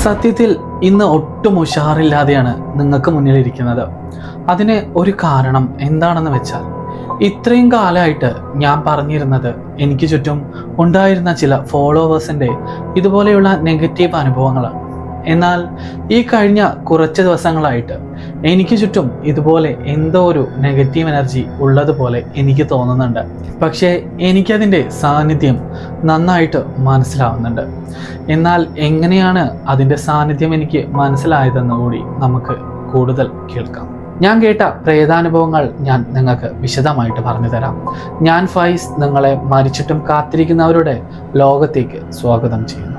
സത്യത്തിൽ ഇന്ന് ഒട്ടും ഉഷാറില്ലാതെയാണ് നിങ്ങൾക്ക് മുന്നിലിരിക്കുന്നത്. അതിന് ഒരു കാരണം എന്താണെന്ന് വെച്ചാൽ, ഇത്രയും കാലമായിട്ട് ഞാൻ പറഞ്ഞിരുന്നത് എനിക്ക് ചുറ്റും ഉണ്ടായിരുന്ന ചില ഫോളോവേഴ്സിൻ്റെ ഇതുപോലെയുള്ള നെഗറ്റീവ് അനുഭവങ്ങളാണ്. എന്നാൽ ഈ കഴിഞ്ഞ കുറച്ച് ദിവസങ്ങളായിട്ട് എനിക്ക് ചുറ്റും ഇതുപോലെ എന്തോ ഒരു നെഗറ്റീവ് എനർജി ഉള്ളതുപോലെ എനിക്ക് തോന്നുന്നുണ്ട്. പക്ഷേ എനിക്കതിൻ്റെ സാന്നിധ്യം നന്നായിട്ട് മനസ്സിലാവുന്നുണ്ട്. എന്നാൽ എങ്ങനെയാണ് അതിൻ്റെ സാന്നിധ്യം എനിക്ക് മനസ്സിലായതെന്ന് കൂടി നമുക്ക് കൂടുതൽ കേൾക്കാം. ഞാൻ കേട്ട പ്രേതാനുഭവങ്ങൾ ഞാൻ നിങ്ങൾക്ക് വിശദമായിട്ട് പറഞ്ഞു തരാം. ഞാൻ ഫൈസ് നിങ്ങളെ മരിച്ചിട്ടും കാത്തിരിക്കുന്നവരുടെ ലോകത്തേക്ക് സ്വാഗതം ചെയ്യുന്നു.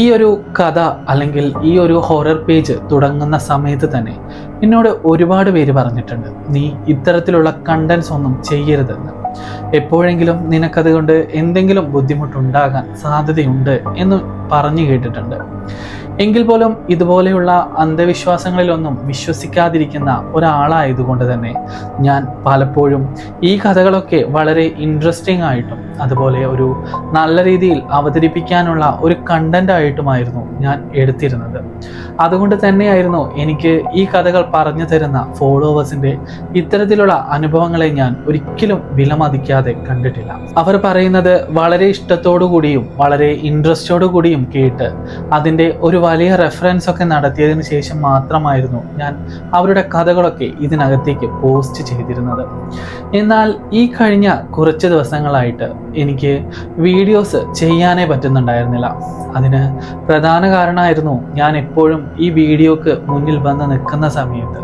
ഈ ഒരു കഥ അല്ലെങ്കിൽ ഈ ഒരു ഹൊറർ പേജ് തുടങ്ങുന്ന സമയത്ത് തന്നെ എന്നോട് ഒരുപാട് പേര് പറഞ്ഞിട്ടുണ്ട്, നീ ഇത്തരത്തിലുള്ള കണ്ടന്റ്സ് ഒന്നും ചെയ്യരുതെന്ന്. എപ്പോഴെങ്കിലും നിനക്കതുകൊണ്ട് എന്തെങ്കിലും ബുദ്ധിമുട്ടുണ്ടാകാൻ സാധ്യതയുണ്ട് എന്ന് പറഞ്ഞു കേട്ടിട്ടുണ്ട്. എങ്കിൽ പോലും ഇതുപോലെയുള്ള അന്ധവിശ്വാസങ്ങളിലൊന്നും വിശ്വസിക്കാതിരിക്കുന്ന ഒരാളായതുകൊണ്ട് തന്നെ ഞാൻ പലപ്പോഴും ഈ കഥകളൊക്കെ വളരെ ഇൻട്രസ്റ്റിംഗ് ആയിട്ടും അതുപോലെ ഒരു നല്ല രീതിയിൽ അവതരിപ്പിക്കാനുള്ള ഒരു കണ്ടന്റ് ആയിട്ടുമായിരുന്നു ഞാൻ എടുത്തിരുന്നത്. അതുകൊണ്ട് തന്നെയായിരുന്നു എനിക്ക് ഈ കഥകൾ പറഞ്ഞു തരുന്ന ഫോളോവേഴ്സിൻ്റെ ഇത്തരത്തിലുള്ള അനുഭവങ്ങളെ ഞാൻ ഒരിക്കലും വിലമതിക്കാതെ കണ്ടിട്ടില്ല. അവർ പറയുന്നത് വളരെ ഇഷ്ടത്തോടു കൂടിയും വളരെ ഇൻട്രസ്റ്റോടു കൂടിയും കേട്ട് അതിൻ്റെ ഒരു വലിയ റെഫറൻസ് ഒക്കെ നടത്തിയതിനു ശേഷം മാത്രമായിരുന്നു ഞാൻ അവരുടെ കഥകളൊക്കെ ഇതിനകത്തേക്ക് പോസ്റ്റ് ചെയ്തിരുന്നത്. എന്നാൽ ഈ കഴിഞ്ഞ കുറച്ച് ദിവസങ്ങളായിട്ട് എനിക്ക് വീഡിയോസ് ചെയ്യാനേ പറ്റുന്നുണ്ടായിരുന്നില്ല. അതിന് പ്രധാന കാരണമായിരുന്നു ഞാൻ എപ്പോഴും ഈ വീഡിയോക്ക് മുന്നിൽ വന്ന് നിൽക്കുന്ന സമയത്ത്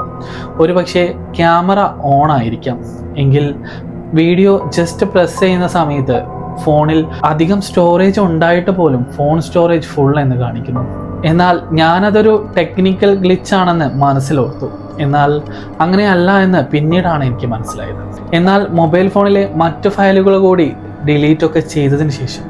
ഒരുപക്ഷെ ക്യാമറ ഓൺ ആയിരിക്കാം, എങ്കിൽ വീഡിയോ ജസ്റ്റ് പ്രസ് ചെയ്യുന്ന സമയത്ത് ഫോണിൽ അധികം സ്റ്റോറേജ് ഉണ്ടായിട്ട് പോലും ഫോൺ സ്റ്റോറേജ് ഫുൾ എന്ന് കാണിക്കുന്നു. എന്നാൽ ഞാനതൊരു ടെക്നിക്കൽ ഗ്ലിച്ച് ആണെന്ന് മനസ്സിലോർത്തു. എന്നാൽ അങ്ങനെയല്ല എന്ന് പിന്നീടാണ് എനിക്ക് മനസ്സിലായത്. എന്നാൽ മൊബൈൽ ഫോണിലെ മറ്റു ഫയലുകൾ കൂടി ഡിലീറ്റ് ഒക്കെ ചെയ്തതിന് ശേഷം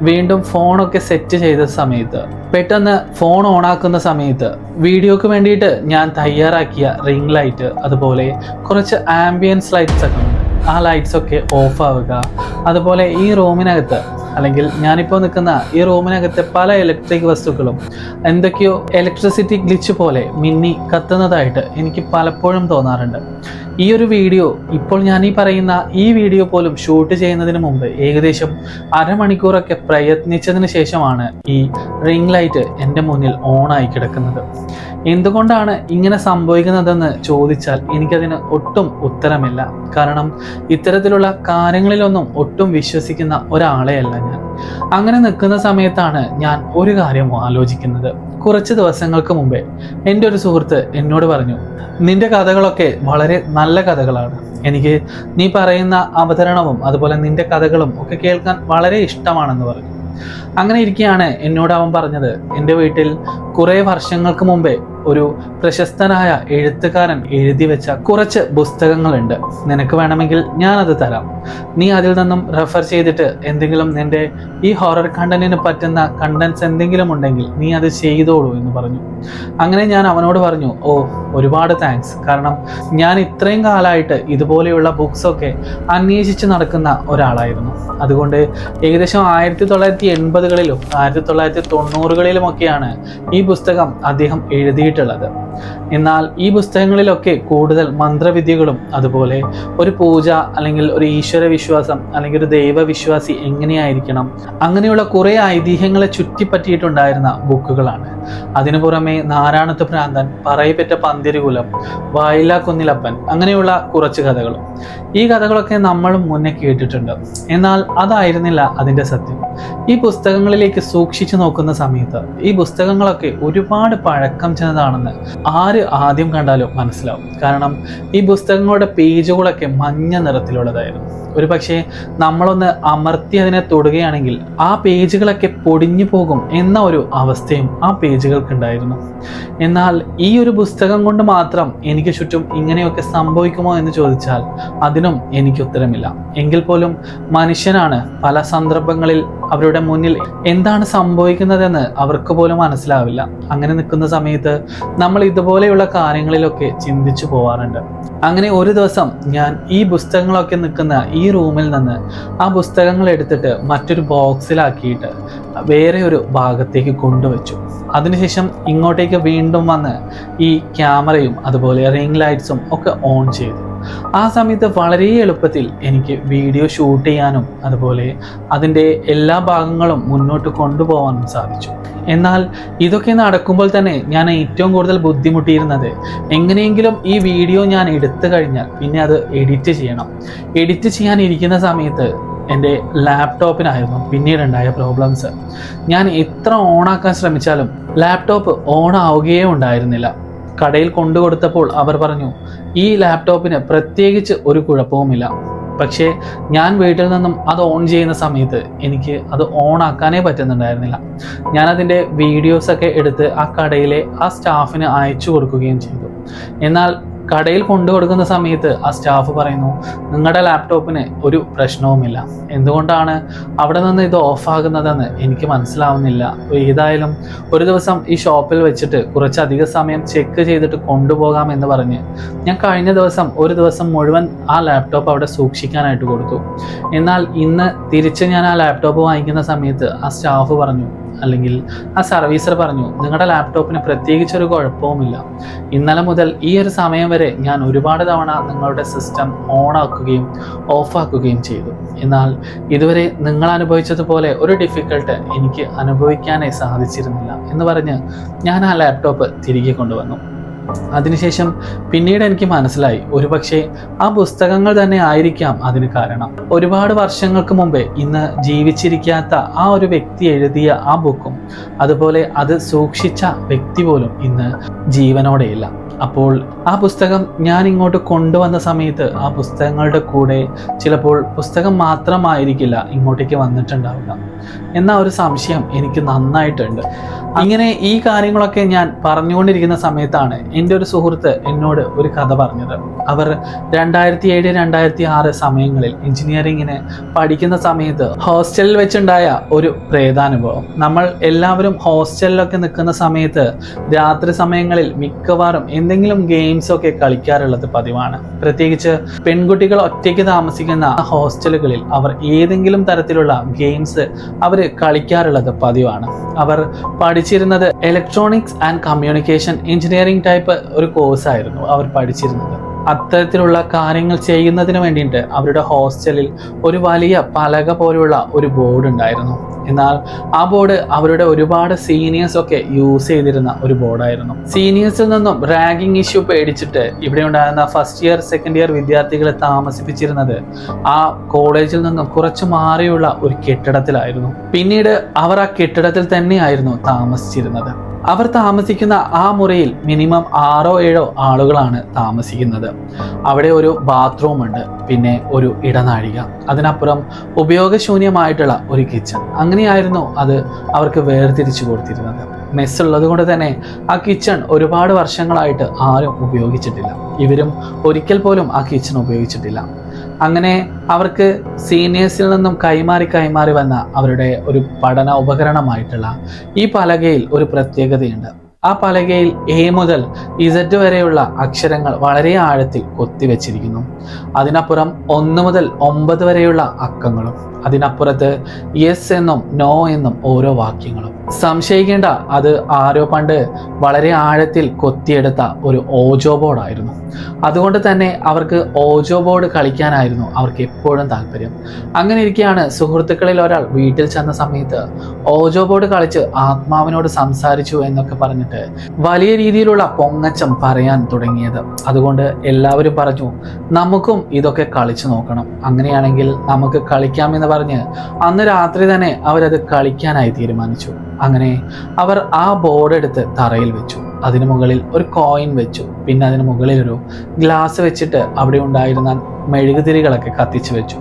വീണ്ടും ഫോണൊക്കെ സെറ്റ് ചെയ്ത സമയത്ത് പെട്ടെന്ന് ഫോൺ ഓണാക്കുന്ന സമയത്ത് വീഡിയോക്ക് വേണ്ടിയിട്ട് ഞാൻ തയ്യാറാക്കിയ റിംഗ് ലൈറ്റ് അതുപോലെ കുറച്ച് ആംബിയൻസ് ലൈറ്റ്സ് ഒക്കെ ഉണ്ട്, ആ ലൈറ്റ്സ് ഒക്കെ ഓഫ് ആവുക, അതുപോലെ ഈ റൂമിനകത്ത് അല്ലെങ്കിൽ ഞാനിപ്പോൾ നിൽക്കുന്ന ഈ റൂമിനകത്തെ പല ഇലക്ട്രിക് വസ്തുക്കളും എന്തൊക്കെയോ ഇലക്ട്രിസിറ്റി ഗ്ലിച്ച് പോലെ മിന്നി കത്തുന്നതായിട്ട് എനിക്ക് പലപ്പോഴും തോന്നാറുണ്ട്. ഈ ഒരു വീഡിയോ ഇപ്പോൾ ഞാൻ ഈ പറയുന്ന ഈ വീഡിയോ പോലും ഷൂട്ട് ചെയ്യുന്നതിന് മുമ്പ് ഏകദേശം അരമണിക്കൂറൊക്കെ പ്രയത്നിച്ചതിന് ശേഷമാണ് ഈ റിംഗ് ലൈറ്റ് എൻ്റെ മുന്നിൽ ഓണായി കിടക്കുന്നത്. എന്തുകൊണ്ടാണ് ഇങ്ങനെ സംഭവിക്കുന്നതെന്ന് ചോദിച്ചാൽ എനിക്കതിന് ഒട്ടും ഉത്തരമില്ല. കാരണം ഇത്തരത്തിലുള്ള കാര്യങ്ങളിലൊന്നും ഒട്ടും വിശ്വസിക്കുന്ന ഒരാളെയല്ല ഞാൻ. അങ്ങനെ നിൽക്കുന്ന സമയത്താണ് ഞാൻ ഒരു കാര്യം ആലോചിക്കുന്നത്. കുറച്ച് ദിവസങ്ങൾക്ക് മുമ്പേ എൻ്റെ ഒരു സുഹൃത്ത് എന്നോട് പറഞ്ഞു, നിന്റെ കഥകളൊക്കെ വളരെ നല്ല കഥകളാണ്, എനിക്ക് നീ പറയുന്ന അവതരണവും അതുപോലെ നിന്റെ കഥകളും ഒക്കെ കേൾക്കാൻ വളരെ ഇഷ്ടമാണെന്ന് പറഞ്ഞു. അങ്ങനെ ഇരിക്കുകയാണ് എന്നോട് അവൻ പറഞ്ഞത്, എൻ്റെ വീട്ടിൽ കുറേ വർഷങ്ങൾക്ക് മുമ്പേ ഒരു പ്രശസ്തനായ എഴുത്തുകാരൻ എഴുതി വെച്ച കുറച്ച് പുസ്തകങ്ങളുണ്ട്, നിനക്ക് വേണമെങ്കിൽ ഞാനത് തരാം, നീ അതിൽ നിന്നും റെഫർ ചെയ്തിട്ട് എന്തെങ്കിലും നിന്റെ ഈ ഹൊറർ കണ്ടന്റിന് പറ്റുന്ന കണ്ടന്റ്സ് എന്തെങ്കിലും ഉണ്ടെങ്കിൽ നീ അത് ചെയ്തോളൂ എന്ന് പറഞ്ഞു. അങ്ങനെ ഞാൻ അവനോട് പറഞ്ഞു, ഓ ഒരുപാട് താങ്ക്സ്, കാരണം ഞാൻ ഇത്രയും കാലമായിട്ട് ഇതുപോലെയുള്ള ബുക്സൊക്കെ അന്വേഷിച്ച് നടക്കുന്ന ഒരാളായിരുന്നു. അതുകൊണ്ട് ഏകദേശം 1980കളിലും 1990കളിലുമൊക്കെയാണ് ഈ പുസ്തകം അദ്ദേഹം എഴുതിയിട്ടുള്ളത്. എന്നാൽ ഈ പുസ്തകങ്ങളിലൊക്കെ കൂടുതൽ മന്ത്രവിദ്യകളും അതുപോലെ ഒരു പൂജ അല്ലെങ്കിൽ ഒരു ഈശ്വര വിശ്വാസം അല്ലെങ്കിൽ ഒരു ദൈവവിശ്വാസി എങ്ങനെയായിരിക്കണം അങ്ങനെയുള്ള കുറേ ഐതിഹ്യങ്ങളെ ചുറ്റിപ്പറ്റിയിട്ടുണ്ടായിരുന്ന ബുക്കുകളാണ്. അതിനു പുറമെ നാരായണത്ത് ഭ്രാന്തൻ, പറയപ്പെട്ട പന്തിരുകുലം, വായില കുന്നിലപ്പൻ അങ്ങനെയുള്ള കുറച്ച് കഥകളും. ഈ കഥകളൊക്കെ നമ്മളും മുന്നേ കേട്ടിട്ടുണ്ട്. എന്നാൽ അതായിരുന്നില്ല അതിൻ്റെ സത്യം. ഈ പുസ്തകങ്ങളിലേക്ക് സൂക്ഷിച്ചു നോക്കുന്ന സമയത്ത് ഈ പുസ്തകങ്ങളൊക്കെ ഒരുപാട് പഴക്കം ചെന്നതാണെന്ന് ആര് ആദ്യം കണ്ടാലും മനസ്സിലാവും. കാരണം ഈ പുസ്തകങ്ങളുടെ പേജുകളൊക്കെ മഞ്ഞ നിറത്തിലുള്ളതായിരുന്നു. ഒരു പക്ഷേ നമ്മളൊന്ന് അമർത്തി അതിനെ തൊടുകയാണെങ്കിൽ ആ പേജുകളൊക്കെ പൊടിഞ്ഞു പോകും എന്ന ഒരു അവസ്ഥയും ആ പേജുകൾക്കുണ്ടായിരുന്നു. എന്നാൽ ഈ ഒരു പുസ്തകം കൊണ്ട് മാത്രം എനിക്ക് ചുറ്റും ഇങ്ങനെയൊക്കെ സംഭവിക്കുമോ എന്ന് ചോദിച്ചാൽ അതിനും എനിക്ക് ഉത്തരമില്ല. എങ്കിൽ പോലും മനുഷ്യനാണ് പല സന്ദർഭങ്ങളിൽ അവരുടെ മുന്നിൽ എന്താണ് സംഭവിക്കുന്നതെന്ന് അവർക്ക് പോലും മനസ്സിലാവില്ല. അങ്ങനെ നിൽക്കുന്ന സമയത്ത് നമ്മൾ ഇതുപോലെയുള്ള കാര്യങ്ങളിലൊക്കെ ചിന്തിച്ചു പോവാറുണ്ട്. അങ്ങനെ ഒരു ദിവസം ഞാൻ ഈ പുസ്തകങ്ങളൊക്കെ നിൽക്കുന്ന ഈ റൂമിൽ നിന്ന് ആ പുസ്തകങ്ങൾ എടുത്തിട്ട് മറ്റൊരു ബോക്സിലാക്കിയിട്ട് വേറെ ഒരു ഭാഗത്തേക്ക് കൊണ്ടുവച്ചു. അതിനുശേഷം ഇങ്ങോട്ടേക്ക് വീണ്ടും വന്ന് ഈ ക്യാമറയും അതുപോലെ റിംഗ് ലൈറ്റ്സും ഒക്കെ ഓൺ ചെയ്തു. ആ സമയത്ത് വളരെ എളുപ്പത്തിൽ എനിക്ക് വീഡിയോ ഷൂട്ട് ചെയ്യാനും അതുപോലെ അതിൻ്റെ എല്ലാ ഭാഗങ്ങളും മുന്നോട്ട് കൊണ്ടുപോകാനും സാധിച്ചു. എന്നാൽ ഇതൊക്കെ നടക്കുമ്പോൾ തന്നെ ഞാൻ ഏറ്റവും കൂടുതൽ ബുദ്ധിമുട്ടിയിരുന്നത് എങ്ങനെയെങ്കിലും ഈ വീഡിയോ ഞാൻ എടുത്തു കഴിഞ്ഞാൽ പിന്നെ അത് എഡിറ്റ് ചെയ്യണം. എഡിറ്റ് ചെയ്യാനിരിക്കുന്ന സമയത്ത് എൻ്റെ ലാപ്ടോപ്പിനായിരുന്നു പിന്നീടുണ്ടായ പ്രോബ്ലംസ്. ഞാൻ എത്ര ഓണാക്കാൻ ശ്രമിച്ചാലും ലാപ്ടോപ്പ് ഓൺ ആവുകയേ ഉണ്ടായിരുന്നില്ല. കടയിൽ കൊണ്ടുകൊടുത്തപ്പോൾ അവർ പറഞ്ഞു ഈ ലാപ്ടോപ്പിന് പ്രത്യേകിച്ച് ഒരു കുഴപ്പവുമില്ല. പക്ഷേ ഞാൻ വീട്ടിൽ നിന്നും അത് ഓൺ ചെയ്യുന്ന സമയത്ത് എനിക്ക് അത് ഓൺ ആക്കാനേ പറ്റുന്നുണ്ടായിരുന്നില്ല. ഞാനതിൻ്റെ വീഡിയോസൊക്കെ എടുത്ത് ആ കടയിലെ ആ സ്റ്റാഫിന് അയച്ചു കൊടുക്കുകയും ചെയ്തു. എന്നാൽ കടയിൽ കൊണ്ടു കൊടുക്കുന്ന സമയത്ത് ആ സ്റ്റാഫ് പറയുന്നു നിങ്ങളുടെ ലാപ്ടോപ്പിന് ഒരു പ്രശ്നവുമില്ല. എന്തുകൊണ്ടാണ് അവിടെ നിന്ന് ഇത് ഓഫാകുന്നതെന്ന് എനിക്ക് മനസ്സിലാവുന്നില്ല. ഏതായാലും ഒരു ദിവസം ഈ ഷോപ്പിൽ വെച്ചിട്ട് കുറച്ചധികം സമയം ചെക്ക് ചെയ്തിട്ട് കൊണ്ടുപോകാം എന്ന് പറഞ്ഞ് ഞാൻ കഴിഞ്ഞ ദിവസം ഒരു ദിവസം മുഴുവൻ ആ ലാപ്ടോപ്പ് അവിടെ സൂക്ഷിക്കാനായിട്ട് കൊടുത്തു. എന്നാൽ ഇന്ന് തിരിച്ച് ഞാൻ ആ ലാപ്ടോപ്പ് വാങ്ങിക്കുന്ന സമയത്ത് ആ സ്റ്റാഫ് പറഞ്ഞു, അല്ലെങ്കിൽ ആ സർവീസർ പറഞ്ഞു നിങ്ങളുടെ ലാപ്ടോപ്പിന് പ്രത്യേകിച്ചൊരു കുഴപ്പവുമില്ല. ഇന്നലെ മുതൽ ഈ ഒരു സമയം വരെ ഞാൻ ഒരുപാട് തവണ നിങ്ങളുടെ സിസ്റ്റം ഓൺ ആക്കുകയും ഓഫാക്കുകയും ചെയ്തു. എന്നാൽ ഇതുവരെ നിങ്ങൾ അനുഭവിച്ചതുപോലെ ഒരു ഡിഫിക്കൽട്ട് എനിക്ക് അനുഭവിക്കാനേ സാധിച്ചിരുന്നില്ല എന്ന് പറഞ്ഞ് ഞാൻ ആ ലാപ്ടോപ്പ് തിരികെ കൊണ്ടുവന്നു. അതിനുശേഷം പിന്നീട് എനിക്ക് മനസ്സിലായി ഒരുപക്ഷെ ആ പുസ്തകങ്ങൾ തന്നെ ആയിരിക്കാം അതിന് കാരണം. ഒരുപാട് വർഷങ്ങൾക്ക് മുമ്പേ ഇന്ന് ജീവിച്ചിരിക്കാത്ത ആ ഒരു വ്യക്തി എഴുതിയ ആ ബുക്കും അതുപോലെ അത് സൂക്ഷിച്ച വ്യക്തി പോലും ഇന്ന് ജീവനോടെയില്ല. അപ്പോൾ ആ പുസ്തകം ഞാൻ ഇങ്ങോട്ട് കൊണ്ടുവന്ന സമയത്ത് ആ പുസ്തകങ്ങളുടെ കൂടെ ചിലപ്പോൾ പുസ്തകം മാത്രമായിരിക്കില്ല ഇങ്ങോട്ടേക്ക് വന്നിട്ടുണ്ടാവുക എന്ന ഒരു സംശയം എനിക്ക് നന്നായിട്ടുണ്ട്. ഇങ്ങനെ ഈ കാര്യങ്ങളൊക്കെ ഞാൻ പറഞ്ഞുകൊണ്ടിരിക്കുന്ന സമയത്താണ് എൻ്റെ ഒരു സുഹൃത്ത് എന്നോട് ഒരു കഥ പറഞ്ഞത്. അവർ 2007, 2006 സമയങ്ങളിൽ എഞ്ചിനീയറിങ്ങിന് പഠിക്കുന്ന സമയത്ത് ഹോസ്റ്റലിൽ വെച്ചുണ്ടായ ഒരു പ്രേതാനുഭവം. നമ്മൾ എല്ലാവരും ഹോസ്റ്റലിലൊക്കെ നിൽക്കുന്ന സമയത്ത് രാത്രി സമയങ്ങളിൽ മിക്കവാറും എന്തെങ്കിലും ഗെയിംസ് ഒക്കെ കളിക്കാറുള്ളത് പതിവാണ്. പ്രത്യേകിച്ച് പെൺകുട്ടികൾ ഒറ്റയ്ക്ക് താമസിക്കുന്ന ഹോസ്റ്റലുകളിൽ അവർ ഏതെങ്കിലും തരത്തിലുള്ള ഗെയിംസ് അവർ കളിക്കാറുള്ളത് പതിവാണ്. അവർ പഠിച്ചിരുന്നത് electronics and communication engineering type ഒരു കോഴ്സായിരുന്നു അവർ പഠിച്ചിരുന്നത്. അത്തരത്തിലുള്ള കാര്യങ്ങൾ ചെയ്യുന്നതിന് വേണ്ടിയിട്ട് അവരുടെ ഹോസ്റ്റലിൽ ഒരു വലിയ പലക പോലുള്ള ഒരു ബോർഡ് ഉണ്ടായിരുന്നു. എന്നാൽ ആ ബോർഡ് അവരുടെ ഒരുപാട് സീനിയേഴ്സ് ഒക്കെ യൂസ് ചെയ്തിരുന്ന ഒരു ബോർഡായിരുന്നു. സീനിയേഴ്സിൽ നിന്നും റാഗിങ് ഇഷ്യൂ പേടിച്ചിട്ട് ഇവിടെ ഉണ്ടായിരുന്ന ഫസ്റ്റ് ഇയർ സെക്കൻഡ് ഇയർ വിദ്യാർത്ഥികളെ താമസിപ്പിച്ചിരുന്നത് ആ കോളേജിൽ നിന്നും കുറച്ച് മാറിയുള്ള ഒരു കെട്ടിടത്തിലായിരുന്നു. പിന്നീട് അവർ ആ കെട്ടിടത്തിൽ തന്നെയായിരുന്നു താമസിച്ചിരുന്നത്. അവർ താമസിക്കുന്ന ആ മുറിയിൽ മിനിമം 6 or 7 ആളുകളാണ് താമസിക്കുന്നത്. അവിടെ ഒരു ബാത്റൂം ഉണ്ട്, പിന്നെ ഒരു ഇടനാഴിക, അതിനപ്പുറം ഉപയോഗശൂന്യമായിട്ടുള്ള ഒരു കിച്ചൺ. അങ്ങനെയായിരുന്നു അത് അവർക്ക് വേർതിരിച്ചു കൊടുത്തിരുന്നത്. മെസ്സ് ഉള്ളത് കൊണ്ട് തന്നെ ആ കിച്ചൺ ഒരുപാട് വർഷങ്ങളായിട്ട് ആരും ഉപയോഗിച്ചിട്ടില്ല. ഇവരും ഒരിക്കൽ പോലും ആ കിച്ചൺ ഉപയോഗിച്ചിട്ടില്ല. അങ്ങനെ അവർക്ക് സീനിയേഴ്സിൽ നിന്നും കൈമാറി വന്ന അവരുടെ ഒരു പഠന ഉപകരണമായിട്ടുള്ള ഈ പലകയിൽ ഒരു പ്രത്യേകതയുണ്ട്. ആ പലകയിൽ A മുതൽ Z വരെയുള്ള അക്ഷരങ്ങൾ വളരെ ആഴത്തിൽ കൊത്തിവെച്ചിരിക്കുന്നു. അതിനപ്പുറം 1 മുതൽ 9 വരെയുള്ള അക്കങ്ങളും, അതിനപ്പുറത്ത് യെസ് എന്നും നോ എന്നും ഓരോ വാക്യങ്ങളും. സംശയിക്കേണ്ട, അത് ആരോ പണ്ട് വളരെ ആഴത്തിൽ കൊത്തിയെടുത്ത ഒരു ഓജോ ബോർഡായിരുന്നു. അതുകൊണ്ട് തന്നെ അവർക്ക് ഓജോ ബോർഡ് കളിക്കാനായിരുന്നു അവർക്ക് എപ്പോഴും താല്പര്യം. അങ്ങനെ ഇരിക്കെയാണ് സുഹൃത്തുക്കളിൽ ഒരാൾ വീട്ടിൽ ചെന്ന സമയത്ത് ഓജോ ബോർഡ് കളിച്ച് ആത്മാവിനോട് സംസാരിച്ചു എന്നൊക്കെ പറഞ്ഞിട്ട് വലിയ രീതിയിലുള്ള പൊങ്ങച്ചം പറയാൻ തുടങ്ങിയത്. അതുകൊണ്ട് എല്ലാവരും പറഞ്ഞു നമുക്കും ഇതൊക്കെ കളിച്ചു നോക്കണം, അങ്ങനെയാണെങ്കിൽ നമുക്ക് കളിക്കാമെന്ന് പറഞ്ഞ് അന്ന് രാത്രി തന്നെ അവരത് കളിക്കാനായി തീരുമാനിച്ചു. അങ്ങനെ അവർ ആ ബോർഡ് എടുത്ത് തറയിൽ വെച്ചു. അതിനു മുകളിൽ ഒരു കോയിൻ വെച്ചു. പിന്നെ അതിന് മുകളിൽ ഒരു ഗ്ലാസ് വെച്ചിട്ട് അവിടെ ഉണ്ടായിരുന്ന മെഴുകുതിരികളൊക്കെ കത്തിച്ചു വെച്ചു.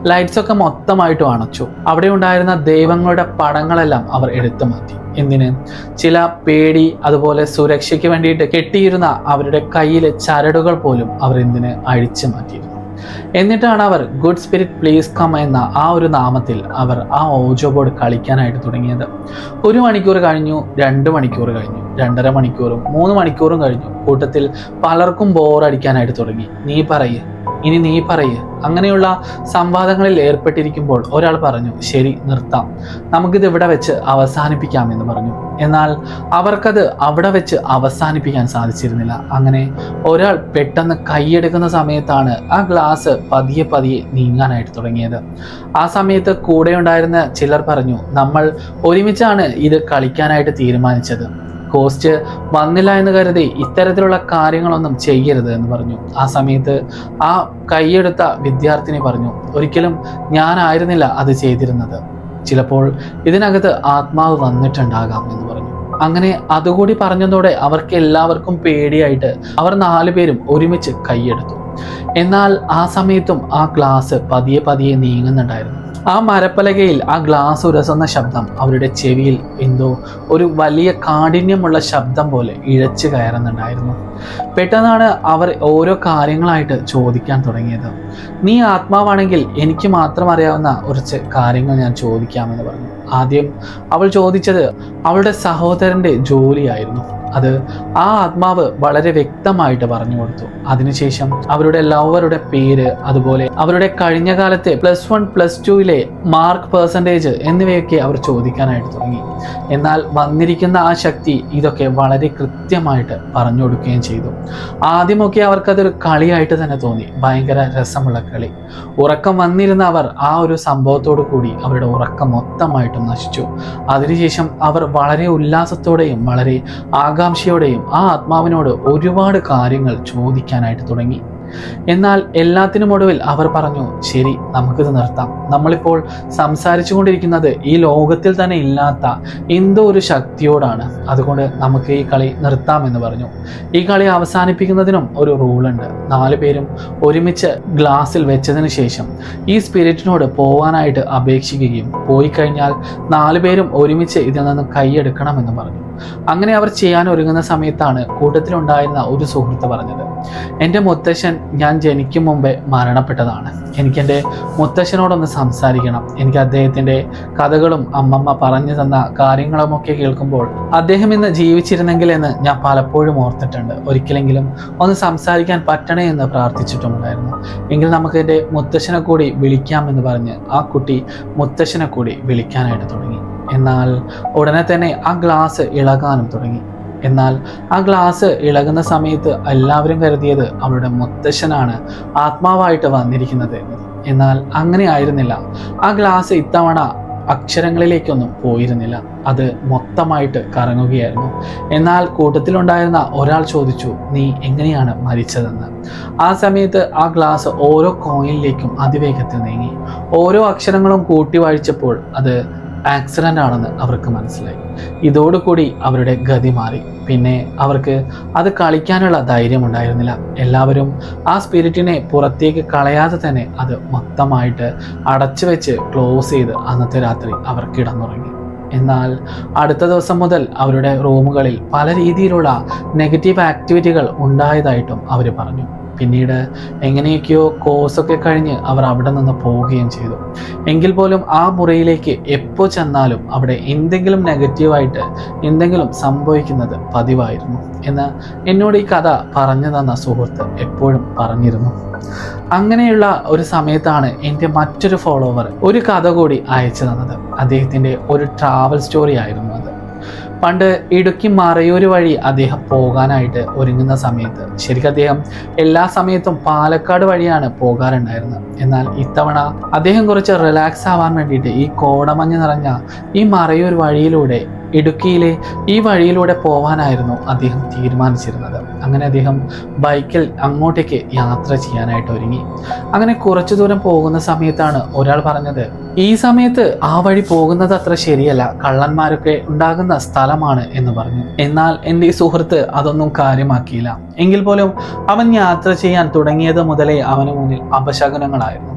ലൈറ്റ്സ് ഒക്കെ മൊത്തമായിട്ടും അണച്ചു. അവിടെ ഉണ്ടായിരുന്ന ദൈവങ്ങളുടെ പടങ്ങളെല്ലാം അവർ എടുത്തു മാറ്റി. എന്തിന്? ചില പേടി അതുപോലെ സുരക്ഷയ്ക്ക് വേണ്ടിയിട്ട് കെട്ടിയിരുന്ന അവരുടെ കയ്യിലെ ചരടുകൾ പോലും അവർ എന്തിന് അഴിച്ചു മാറ്റിയിരുന്നു. എന്നിട്ടാണ് അവർ ഗുഡ് സ്പിരിറ്റ് പ്ലീസ് കം എന്ന ആ ഒരു നാമത്തിൽ അവർ ആ ഓജോ ബോർഡ് കളിക്കാനായിട്ട് തുടങ്ങിയത്. 1 മണിക്കൂർ കഴിഞ്ഞു, 2 മണിക്കൂർ കഴിഞ്ഞു, 2.5 മണിക്കൂറും 3 മണിക്കൂറും കഴിഞ്ഞു. കൂട്ടത്തിൽ പലർക്കും ബോറടിക്കാനായിട്ട് തുടങ്ങി. ഇനി നീ പറയ്. അങ്ങനെയുള്ള സംവാദങ്ങളിൽ ഏർപ്പെട്ടിരിക്കുമ്പോൾ ഒരാൾ പറഞ്ഞു, ശരി നിർത്താം, നമുക്കിത് ഇവിടെ വെച്ച് അവസാനിപ്പിക്കാം എന്ന് പറഞ്ഞു. എന്നാൽ അവർക്കത് അവിടെ വെച്ച് അവസാനിപ്പിക്കാൻ സാധിച്ചിരുന്നില്ല. അങ്ങനെ ഒരാൾ പെട്ടെന്ന് കൈയെടുക്കുന്ന സമയത്താണ് ആ ഗ്ലാസ് പതിയെ നീങ്ങാനായിട്ട് തുടങ്ങിയത്. ആ സമയത്ത് കൂടെ ഉണ്ടായിരുന്ന ചിലർ പറഞ്ഞു, നമ്മൾ ഒരുമിച്ചാണ് ഇത് കളിക്കാനായിട്ട് തീരുമാനിച്ചത്. കോസ്റ്റ് വന്നില്ല എന്ന് കരുതി ഇത്തരത്തിലുള്ള കാര്യങ്ങളൊന്നും ചെയ്യരുത് എന്ന് പറഞ്ഞു. ആ സമയത്ത് ആ കൈയെടുത്ത വിദ്യാർത്ഥിനി പറഞ്ഞു, ഒരിക്കലും ഞാനായിരുന്നില്ല അത് ചെയ്തിരുന്നത്, ചിലപ്പോൾ ഇതിനകത്ത് ആത്മാവ് വന്നിട്ടുണ്ടാകാം എന്ന് പറഞ്ഞു. അങ്ങനെ അതുകൂടി പറഞ്ഞതോടെ അവർക്ക് എല്ലാവർക്കും പേടിയായിട്ട് അവർ 4 പേരും ഒരുമിച്ച് കൈയെടുത്തു. എന്നാൽ ആ സമയത്തും ആ ഗ്ലാസ് പതിയെ നീങ്ങുന്നുണ്ടായിരുന്നു. ആ മരപ്പലകയിൽ ആ ഗ്ലാസ് ഉരസുന്ന ശബ്ദം അവരുടെ ചെവിയിൽ എന്തോ ഒരു വലിയ കാഠിന്യമുള്ള ശബ്ദം പോലെ ഇഴച്ചു കയറുന്നുണ്ടായിരുന്നു. പെട്ടെന്നാണ് അവർ ഓരോ കാര്യങ്ങളായിട്ട് ചോദിക്കാൻ തുടങ്ങിയത്. നീ ആത്മാവാണെങ്കിൽ എനിക്ക് മാത്രം അറിയാവുന്ന കുറച്ച് കാര്യങ്ങൾ ഞാൻ ചോദിക്കാമെന്ന് പറഞ്ഞു. ആദ്യം അവൾ ചോദിച്ചത് അവളുടെ സഹോദരന്റെ ജോലിയായിരുന്നു. അത് ആ ആത്മാവ് വളരെ വ്യക്തമായിട്ട് പറഞ്ഞു കൊടുത്തു. അതിനുശേഷം അവരുടെ ലവറുടെ പേര്, അതുപോലെ അവരുടെ കഴിഞ്ഞ കാലത്തെ +1 +2 മാർക്ക് പെർസെൻറ്റേജ് എന്നിവയൊക്കെ അവർ ചോദിക്കാനായിട്ട് തുടങ്ങി. എന്നാൽ വന്നിരിക്കുന്ന ആ ശക്തി ഇതൊക്കെ വളരെ കൃത്യമായിട്ട് പറഞ്ഞു കൊടുക്കുകയും ചെയ്തു. ആദ്യമൊക്കെ അവർക്കതൊരു കളിയായിട്ട് തന്നെ തോന്നി, ഭയങ്കര രസമുള്ള കളി. ഉറക്കം വന്നിരുന്ന അവർ ആ ഒരു സംഭവത്തോടു കൂടി അവരുടെ ഉറക്കം മൊത്തമായിട്ടും നശിച്ചു. അതിനുശേഷം അവർ വളരെ ഉല്ലാസത്തോടെയും വളരെ ആകാംക്ഷയോടെയും ആ ആത്മാവിനോട് ഒരുപാട് കാര്യങ്ങൾ ചോദിക്കാനായിട്ട് തുടങ്ങി. എന്നാൽ എല്ലാത്തിനും ഒടുവിൽ അവർ പറഞ്ഞു, ശരി നമുക്കിത് നിർത്താം, നമ്മളിപ്പോൾ സംസാരിച്ചു കൊണ്ടിരിക്കുന്നത് ഈ ലോകത്തിൽ തന്നെ ഇല്ലാത്ത എന്തോ ഒരു ശക്തിയോടാണ്, അതുകൊണ്ട് നമുക്ക് ഈ കളി നിർത്താമെന്ന് പറഞ്ഞു. ഈ കളി അവസാനിപ്പിക്കുന്നതിനും ഒരു റൂളുണ്ട്. 4 പേരും ഒരുമിച്ച് ഗ്ലാസ്സിൽ വെച്ചതിന് ശേഷം ഈ സ്പിരിറ്റിനോട് പോകാനായിട്ട് അപേക്ഷിക്കുകയും പോയി കഴിഞ്ഞാൽ 4 പേരും ഒരുമിച്ച് ഇതിൽ നിന്ന് കൈയെടുക്കണമെന്ന് പറഞ്ഞു. അങ്ങനെ അവർ ചെയ്യാൻ ഒരുങ്ങുന്ന സമയത്താണ് കൂട്ടത്തിലുണ്ടായിരുന്ന ഒരു സുഹൃത്ത് പറഞ്ഞത്, എൻ്റെ മുത്തശ്ശൻ ഞാൻ ജനിക്കും മുമ്പേ മരണപ്പെട്ടതാണ്, എനിക്കെൻ്റെ മുത്തശ്ശനോടൊന്ന് സംസാരിക്കണം. എനിക്ക് അദ്ദേഹത്തിൻ്റെ കഥകളും അമ്മമ്മ പറഞ്ഞു തന്ന കാര്യങ്ങളുമൊക്കെ കേൾക്കുമ്പോൾ അദ്ദേഹം ഇന്ന് ജീവിച്ചിരുന്നെങ്കിൽ എന്ന് ഞാൻ പലപ്പോഴും ഓർത്തിട്ടുണ്ട്. ഒരിക്കലെങ്കിലും ഒന്ന് സംസാരിക്കാൻ പറ്റണേ എന്ന് പ്രാർത്ഥിച്ചിട്ടുമുണ്ടായിരുന്നു. എങ്കിൽ നമുക്ക് എൻ്റെ മുത്തശ്ശനെ കൂടി വിളിക്കാമെന്ന് പറഞ്ഞ് ആ കുട്ടി മുത്തശ്ശനെ കൂടി വിളിക്കാനായിട്ട് തുടങ്ങി. എന്നാൽ ഉടനെ തന്നെ ആ ഗ്ലാസ് ഇളകാനും തുടങ്ങി. എന്നാൽ ആ ഗ്ലാസ് ഇളകുന്ന സമയത്ത് എല്ലാവരും കരുതിയത് അവരുടെ മുത്തശ്ശനാണ് ആത്മാവായിട്ട് വന്നിരിക്കുന്നത് എന്നത്. എന്നാൽ അങ്ങനെ ആയിരുന്നില്ല. ആ ഗ്ലാസ് ഇത്തവണ അക്ഷരങ്ങളിലേക്കൊന്നും പോയിരുന്നില്ല, അത് മൊത്തമായിട്ട് കറങ്ങുകയായിരുന്നു. എന്നാൽ കൂട്ടത്തിലുണ്ടായിരുന്ന ഒരാൾ ചോദിച്ചു, നീ എങ്ങനെയാണ് മരിച്ചതെന്ന്. ആ സമയത്ത് ആ ഗ്ലാസ് ഓരോ കോയിനിലേക്കും അതിവേഗത്തിൽ നീങ്ങി. ഓരോ അക്ഷരങ്ങളും കൂട്ടി വായിച്ചപ്പോൾ അത് ആക്സിഡൻ്റ് ആണെന്ന് അവർക്ക് മനസ്സിലായി. ഇതോടുകൂടി അവരുടെ ഗതി മാറി. പിന്നെ അവർക്ക് അത് കളിക്കാനുള്ള ധൈര്യം ഉണ്ടായിരുന്നില്ല. എല്ലാവരും ആ സ്പിരിറ്റിനെ പുറത്തേക്ക് കളയാതെ തന്നെ അത് മൊത്തമായിട്ട് അടച്ചു വെച്ച് ക്ലോസ് ചെയ്ത് അന്നത്തെ രാത്രി അവർ കിടന്നുറങ്ങി. എന്നാൽ അടുത്ത ദിവസം മുതൽ അവരുടെ റൂമുകളിൽ പല രീതിയിലുള്ള നെഗറ്റീവ് ആക്ടിവിറ്റികൾ ഉണ്ടായതായിട്ടും അവർ പറഞ്ഞു. പിന്നീട് എങ്ങനെയൊക്കെയോ കോഴ്സൊക്കെ കഴിഞ്ഞ് അവർ അവിടെ നിന്ന് പോവുകയും ചെയ്തു. എങ്കിൽ പോലും ആ മുറിയിലേക്ക് എപ്പോൾ ചെന്നാലും അവിടെ എന്തെങ്കിലും നെഗറ്റീവായിട്ട് എന്തെങ്കിലും സംഭവിക്കുന്നത് പതിവായിരുന്നു എന്ന് എന്നോട് ഈ കഥ പറഞ്ഞു തന്ന സുഹൃത്ത് എപ്പോഴും പറഞ്ഞിരുന്നു. അങ്ങനെയുള്ള ഒരു സമയത്താണ് എൻ്റെ മറ്റൊരു ഫോളോവർ ഒരു കഥ കൂടി അയച്ചു തന്നത്. അദ്ദേഹത്തിൻ്റെ ഒരു ട്രാവൽ സ്റ്റോറി ആയിരുന്നു അത്. പണ്ട് ഇടുക്കി മറയൂർ വഴി അദ്ദേഹം പോകാനായിട്ട് ഒരുങ്ങുന്ന സമയത്ത്, ശരിക്കും അദ്ദേഹം എല്ലാ സമയത്തും പാലക്കാട് വഴിയാണ് പോകാറുണ്ടായിരുന്നത്. എന്നാൽ ഇത്തവണ അദ്ദേഹം കുറച്ച് റിലാക്സ് ആവാൻ വേണ്ടിയിട്ട് ഈ കോടമഞ്ഞ് നിറഞ്ഞ ഈ മറയൂർ വഴിയിലൂടെ ഇടുക്കിയിലെ ഈ വഴിയിലൂടെ പോവാനായിരുന്നു അദ്ദേഹം തീരുമാനിച്ചിരുന്നത്. അങ്ങനെ അദ്ദേഹം ബൈക്കിൽ അങ്ങോട്ടേക്ക് യാത്ര ചെയ്യാനായിട്ട് ഒരുങ്ങി. അങ്ങനെ കുറച്ചു ദൂരം പോകുന്ന സമയത്താണ് ഒരാൾ പറഞ്ഞത്, ഈ സമയത്ത് ആ വഴി പോകുന്നത് അത്ര ശരിയല്ല, കള്ളന്മാരൊക്കെ ഉണ്ടാകുന്ന സ്ഥലമാണ് എന്ന് പറഞ്ഞു. എന്നാൽ എൻ്റെ ഈ സുഹൃത്ത് അതൊന്നും കാര്യമാക്കിയില്ല. എങ്കിൽ പോലും അവൻ യാത്ര ചെയ്യാൻ തുടങ്ങിയത് മുതലേ അവന് മുന്നിൽ അപശകുനങ്ങളായിരുന്നു.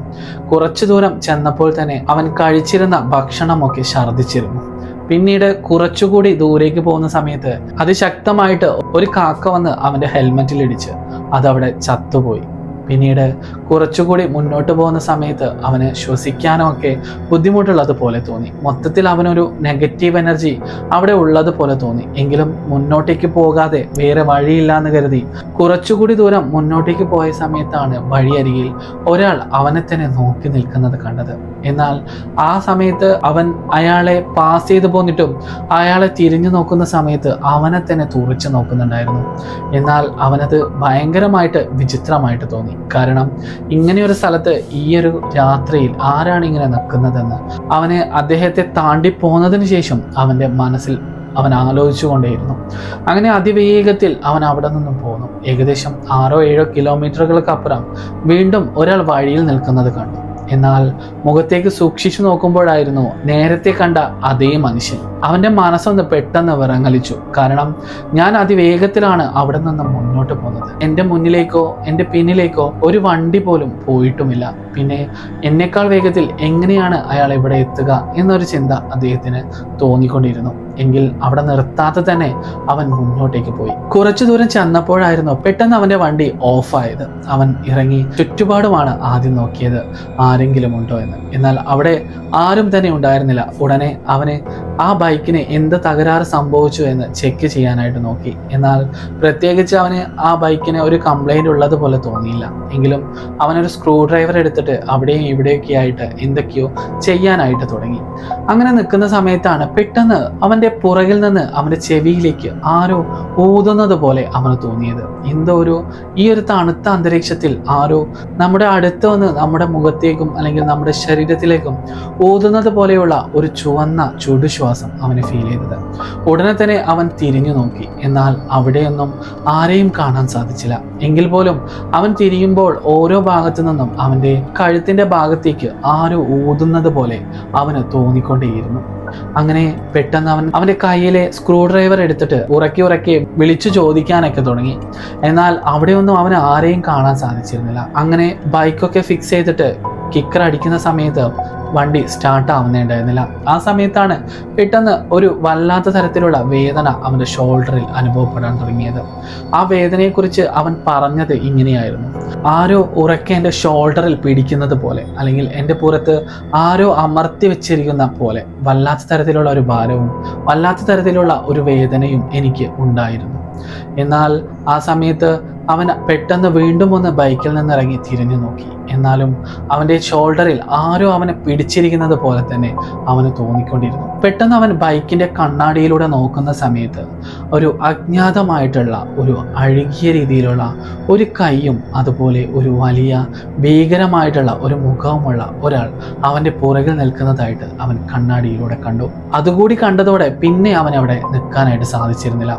കുറച്ചു ദൂരം ചെന്നപ്പോൾ തന്നെ അവൻ കഴിച്ചിരുന്ന ഭക്ഷണമൊക്കെ ഛർദ്ദിച്ചിരുന്നു. പിന്നീട് കുറച്ചുകൂടി ദൂരേക്ക് പോകുന്ന സമയത്ത് അതിശക്തമായിട്ട് ഒരു കാക്ക വന്ന് അവൻ്റെ ഹെൽമെറ്റിൽ ഇടിച്ച് അതവിടെ ചത്തുപോയി. പിന്നീട് കുറച്ചുകൂടി മുന്നോട്ട് പോകുന്ന സമയത്ത് അവന് ശ്വസിക്കാനോ ഒക്കെ ബുദ്ധിമുട്ടുള്ളത് തോന്നി. മൊത്തത്തിൽ അവനൊരു നെഗറ്റീവ് എനർജി അവിടെ ഉള്ളതുപോലെ തോന്നി. എങ്കിലും മുന്നോട്ടേക്ക് പോകാതെ വേറെ വഴിയില്ല എന്ന് കരുതി കുറച്ചുകൂടി ദൂരം മുന്നോട്ടേക്ക് പോയ സമയത്താണ് വഴിയരികിൽ ഒരാൾ അവനെ തന്നെ നോക്കി നിൽക്കുന്നത് കണ്ടത്. എന്നാൽ ആ സമയത്ത് അവൻ അയാളെ പാസ് ചെയ്തു പോന്നിട്ടും അയാളെ തിരിഞ്ഞു നോക്കുന്ന സമയത്ത് അവനെ തന്നെ തുറിച്ചു നോക്കുന്നുണ്ടായിരുന്നു. എന്നാൽ അവനത് ഭയങ്കരമായിട്ട് വിചിത്രമായിട്ട് തോന്നി. കാരണം ഇങ്ങനെയൊരു സ്ഥലത്ത് ഈ ഒരു രാത്രിയിൽ ആരാണ് ഇങ്ങനെ നിൽക്കുന്നതെന്ന് അവനെ അദ്ദേഹത്തെ താണ്ടി പോന്നതിന് ശേഷം അവൻ്റെ മനസ്സിൽ അവൻ ആലോചിച്ചു കൊണ്ടേയിരുന്നു. അങ്ങനെ അതിവേഗത്തിൽ അവൻ അവിടെ നിന്നും പോന്നു. ഏകദേശം 6-7 കിലോമീറ്ററുകൾക്കപ്പുറം വീണ്ടും ഒരാൾ വഴിയിൽ നിൽക്കുന്നത് കണ്ടു. എന്നാൽ മുഖത്തേക്ക് സൂക്ഷിച്ചു നോക്കുമ്പോഴായിരുന്നു നേരത്തെ കണ്ട അതേ മനുഷ്യൻ. അവൻ്റെ മനസ്സൊന്ന് പെട്ടെന്ന് വിറങ്ങലിച്ചു. കാരണം ഞാൻ അതിവേഗത്തിലാണ് അവിടെ നിന്ന് മുന്നോട്ട് പോകുന്നത്. എൻ്റെ മുന്നിലേക്കോ എൻ്റെ പിന്നിലേക്കോ ഒരു വണ്ടി പോലും പോയിട്ടുമില്ല. പിന്നെ എന്നേക്കാൾ വേഗത്തിൽ എങ്ങനെയാണ് അയാൾ ഇവിടെ എത്തുക എന്നൊരു ചിന്ത അദ്ദേഹത്തിന് തോന്നിക്കൊണ്ടിരുന്നു. എങ്കിൽ അവിടെ നിർത്താതെ തന്നെ അവൻ മുന്നോട്ടേക്ക് പോയി. കുറച്ചു ദൂരം ചെന്നപ്പോഴായിരുന്നു പെട്ടെന്ന് അവൻ്റെ വണ്ടി ഓഫായത്. അവൻ ഇറങ്ങി ചുറ്റുപാടുമാണ് ആദ്യം നോക്കിയത്, ആരെങ്കിലും ഉണ്ടോ എന്ന്. എന്നാൽ അവിടെ ആരും തന്നെ ഉണ്ടായിരുന്നില്ല. ഉടനെ അവന് ആ ബൈക്കിന് എന്ത് തകരാറ് സംഭവിച്ചു എന്ന് ചെക്ക് ചെയ്യാനായിട്ട് നോക്കി. എന്നാൽ പ്രത്യേകിച്ച് അവന് ആ ബൈക്കിന് ഒരു കംപ്ലൈൻറ്റ് ഉള്ളതുപോലെ തോന്നിയില്ല. എങ്കിലും അവനൊരു സ്ക്രൂ ഡ്രൈവർ എടുത്തിട്ട് അവിടെയും ഇവിടെയൊക്കെ ആയിട്ട് എന്തൊക്കെയോ ചെയ്യാനായിട്ട് തുടങ്ങി. അങ്ങനെ നിൽക്കുന്ന സമയത്താണ് പെട്ടെന്ന് അവൻ്റെ പുറകിൽ നിന്ന് അവൻ്റെ ചെവിയിലേക്ക് ആരോ ഊതുന്നത് പോലെ അവന് തോന്നിയത്. എന്തോ ഈ ഒരു തണുത്ത അന്തരീക്ഷത്തിൽ ആരോ നമ്മുടെ അടുത്ത് വന്ന് നമ്മുടെ മുഖത്തേക്കും അല്ലെങ്കിൽ നമ്മുടെ ശരീരത്തിലേക്കും ഊതുന്നത് പോലെയുള്ള ഒരു ചുവന്ന ചുടുശ്വാസം അവന് ഫീൽ ചെയ്തത്. ഉടനെ തന്നെ അവൻ തിരിഞ്ഞു നോക്കി. എന്നാൽ അവിടെയൊന്നും ആരെയും കാണാൻ സാധിച്ചില്ല. എങ്കിൽ പോലും അവൻ തിരിയുമ്പോൾ ഓരോ ഭാഗത്തു നിന്നും അവൻ്റെ കഴുത്തിൻ്റെ ഭാഗത്തേക്ക് ആരോ ഊതുന്നത് പോലെ അവന് തോന്നിക്കൊണ്ടേയിരുന്നു. അങ്ങനെ പെട്ടെന്ന് അവൻ്റെ കയ്യിലെ സ്ക്രൂ ഡ്രൈവർ എടുത്തിട്ട് ഉറക്കെ വിളിച്ചു ചോദിക്കാനൊക്കെ തുടങ്ങി. എന്നാൽ അവിടെയൊന്നും അവന് ആരെയും കാണാൻ സാധിച്ചിരുന്നില്ല. അങ്ങനെ ബൈക്കൊക്കെ ഫിക്സ് ചെയ്തിട്ട് കിക്കർ അടിക്കുന്ന സമയത്ത് വണ്ടി സ്റ്റാർട്ട് ആവുന്നുണ്ടായിരുന്നില്ല. ആ സമയത്താണ് പെട്ടെന്ന് ഒരു വല്ലാത്ത തരത്തിലുള്ള വേദന അവൻ്റെ ഷോൾഡറിൽ അനുഭവപ്പെടാൻ തുടങ്ങിയത്. ആ വേദനയെക്കുറിച്ച് അവൻ പറഞ്ഞത് ഇങ്ങനെയായിരുന്നു: ആരോ ഉറക്കെ എൻ്റെ ഷോൾഡറിൽ പിടിക്കുന്നത് പോലെ, അല്ലെങ്കിൽ എൻ്റെ പുറത്ത് ആരോ അമർത്തി വെച്ചിരിക്കുന്ന പോലെ വല്ലാത്ത തരത്തിലുള്ള ഒരു ഭാരവും വല്ലാത്ത തരത്തിലുള്ള ഒരു വേദനയും എനിക്ക് ഉണ്ടായിരുന്നു. എന്നാൽ ആ സമയത്ത് അവൻ പെട്ടെന്ന് വീണ്ടും ഒന്ന് ബൈക്കിൽ നിന്നിറങ്ങി തിരിഞ്ഞു നോക്കി. എന്നാലും അവൻ്റെ ഷോൾഡറിൽ ആരോ അവനെ പിടിച്ചിരിക്കുന്നത് പോലെ തന്നെ അവന് തോന്നിക്കൊണ്ടിരുന്നു. പെട്ടെന്ന് അവൻ ബൈക്കിൻ്റെ കണ്ണാടിയിലൂടെ നോക്കുന്ന സമയത്ത് ഒരു അജ്ഞാതമായിട്ടുള്ള ഒരു അഴുകിയ രീതിയിലുള്ള ഒരു കൈയും അതുപോലെ ഒരു വലിയ ഭീകരമായിട്ടുള്ള ഒരു മുഖവുമുള്ള ഒരാൾ അവൻ്റെ പുറകിൽ നിൽക്കുന്നതായിട്ട് അവൻ കണ്ണാടിയിലൂടെ കണ്ടു. അതുകൂടി കണ്ടതോടെ പിന്നെ അവൻ അവിടെ നിൽക്കാനായിട്ട് സാധിച്ചിരുന്നില്ല.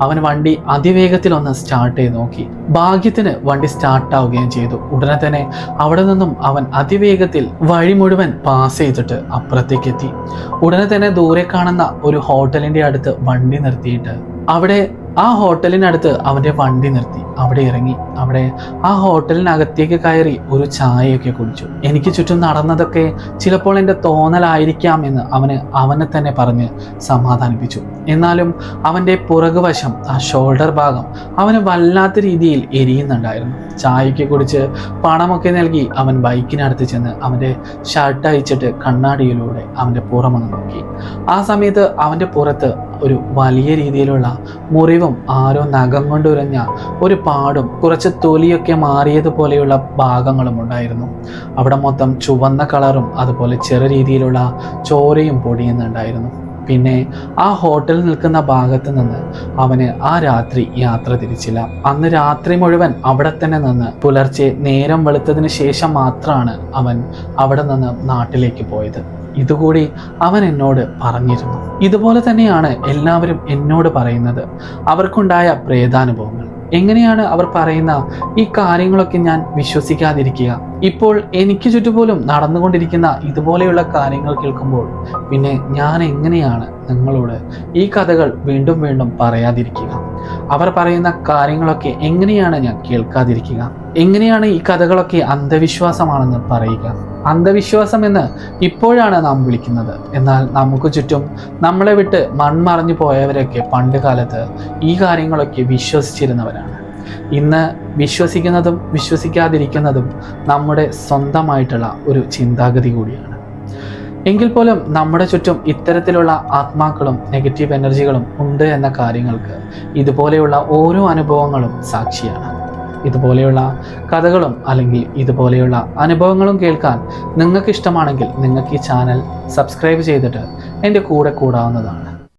അവൻ വണ്ടി അതിവേഗത്തിൽ ഒന്ന് സ്റ്റാർട്ട് ചെയ്ത് നോക്കി. ഭാഗ്യത്തിന് വണ്ടി സ്റ്റാർട്ടാവുകയും ചെയ്തു. ഉടനെ തന്നെ അവിടെ നിന്നും അവൻ അതിവേഗത്തിൽ വഴി മുഴുവൻ പാസ് ചെയ്തിട്ട് അപ്പുറത്തേക്ക് എത്തി. ഉടനെ തന്നെ ദൂരെ കാണുന്ന ഒരു ഹോട്ടലിൻ്റെ അടുത്ത് വണ്ടി നിർത്തിയിട്ട് അവിടെ ആ ഹോട്ടലിനടുത്ത് അവൻ്റെ വണ്ടി നിർത്തി. അവിടെ ഇറങ്ങി അവിടെ ആ ഹോട്ടലിനകത്തേക്ക് കയറി ഒരു ചായയൊക്കെ കുടിച്ചു. എനിക്ക് ചുറ്റും നടന്നതൊക്കെ ചിലപ്പോൾ എൻ്റെ തോന്നലായിരിക്കാം എന്ന് അവനെ തന്നെ പറഞ്ഞ് സമാധാനിപ്പിച്ചു. എന്നാലും അവൻ്റെ പുറകുവശം, ആ ഷോൾഡർ ഭാഗം അവന് വല്ലാത്ത രീതിയിൽ എരിയുന്നുണ്ടായിരുന്നു. ചായയ്ക്ക് കുടിച്ച് പണമൊക്കെ നൽകി അവൻ ബൈക്കിനടുത്ത് ചെന്ന് അവൻ്റെ ഷർട്ട് അയച്ചിട്ട് കണ്ണാടിയിലൂടെ അവൻ്റെ പുറമൊന്ന് നോക്കി. ആ സമയത്ത് അവൻ്റെ പുറത്ത് ഒരു വലിയ രീതിയിലുള്ള മുറിവും ആരോ നഖം കൊണ്ടുരഞ്ഞ ഒരു പാടും കുറച്ച് തൊലിയൊക്കെ മാറിയതുപോലെയുള്ള ഭാഗങ്ങളും ഉണ്ടായിരുന്നു. അവിടെ മൊത്തം ചുവന്ന കളറും അതുപോലെ ചെറു രീതിയിലുള്ള ചോരയും പൊടിയുന്നുണ്ടായിരുന്നു. പിന്നെ ആ ഹോട്ടലിൽ നിൽക്കുന്ന ഭാഗത്ത് നിന്ന് അവന് ആ രാത്രി യാത്ര തിരിച്ചില്ല. അന്ന് രാത്രി മുഴുവൻ അവിടെ തന്നെ നിന്ന് പുലർച്ചെ നേരം വെളുത്തതിന് ശേഷം മാത്രമാണ് അവൻ അവിടെ നിന്ന് നാട്ടിലേക്ക് പോയത്. ഇതുകൂടി അവൻ എന്നോട് പറഞ്ഞിരുന്നു. ഇതുപോലെ തന്നെയാണ് എല്ലാവരും എന്നോട് പറയുന്നത് അവർക്കുണ്ടായ പ്രേതാനുഭവങ്ങൾ. എങ്ങനെയാണ് അവർ പറയുന്ന ഈ കാര്യങ്ങളൊക്കെ ഞാൻ വിശ്വസിക്കാതിരിക്കുക? ഇപ്പോൾ എനിക്ക് ചുറ്റുപോലും നടന്നുകൊണ്ടിരിക്കുന്ന ഇതുപോലെയുള്ള കാര്യങ്ങൾ കേൾക്കുമ്പോൾ പിന്നെ ഞാൻ എങ്ങനെയാണ് നിങ്ങളോട് ഈ കഥകൾ വീണ്ടും വീണ്ടും പറയാതിരിക്കുക? അവർ പറയുന്ന കാര്യങ്ങളൊക്കെ എങ്ങനെയാണ് ഞാൻ കേൾക്കാതിരിക്കുക? എങ്ങനെയാണ് ഈ കഥകളൊക്കെ അന്ധവിശ്വാസമാണെന്ന് പറയുക? അന്ധവിശ്വാസം എന്ന് ഇപ്പോഴാണ് നാം വിളിക്കുന്നത്. എന്നാൽ നമുക്ക് ചുറ്റും നമ്മളെ വിട്ട് മൺമറഞ്ഞു പോയവരൊക്കെ പണ്ട് കാലത്ത് ഈ കാര്യങ്ങളൊക്കെ വിശ്വസിച്ചിരുന്നവരാണ്. ഇന്ന് വിശ്വസിക്കുന്നതും വിശ്വസിക്കാതിരിക്കുന്നതും നമ്മുടെ സ്വന്തമായിട്ടുള്ള ഒരു ചിന്താഗതി കൂടിയാണ്. എങ്കിൽ പോലും നമ്മുടെ ചുറ്റും ഇത്തരത്തിലുള്ള ആത്മാക്കളും നെഗറ്റീവ് എനർജികളും ഉണ്ട് എന്ന കാര്യങ്ങൾക്ക് ഇതുപോലെയുള്ള ഓരോ അനുഭവങ്ങളും സാക്ഷിയാണ്. ഇതുപോലെയുള്ള കഥകളും അല്ലെങ്കിൽ ഇതുപോലെയുള്ള അനുഭവങ്ങളും കേൾക്കാൻ നിങ്ങൾക്ക് ഇഷ്ടമാണെങ്കിൽ നിങ്ങൾക്ക് ഈ ചാനൽ സബ്സ്ക്രൈബ് ചെയ്തിട്ട് എൻ്റെ കൂടെ കൂടാവുന്നതാണ്.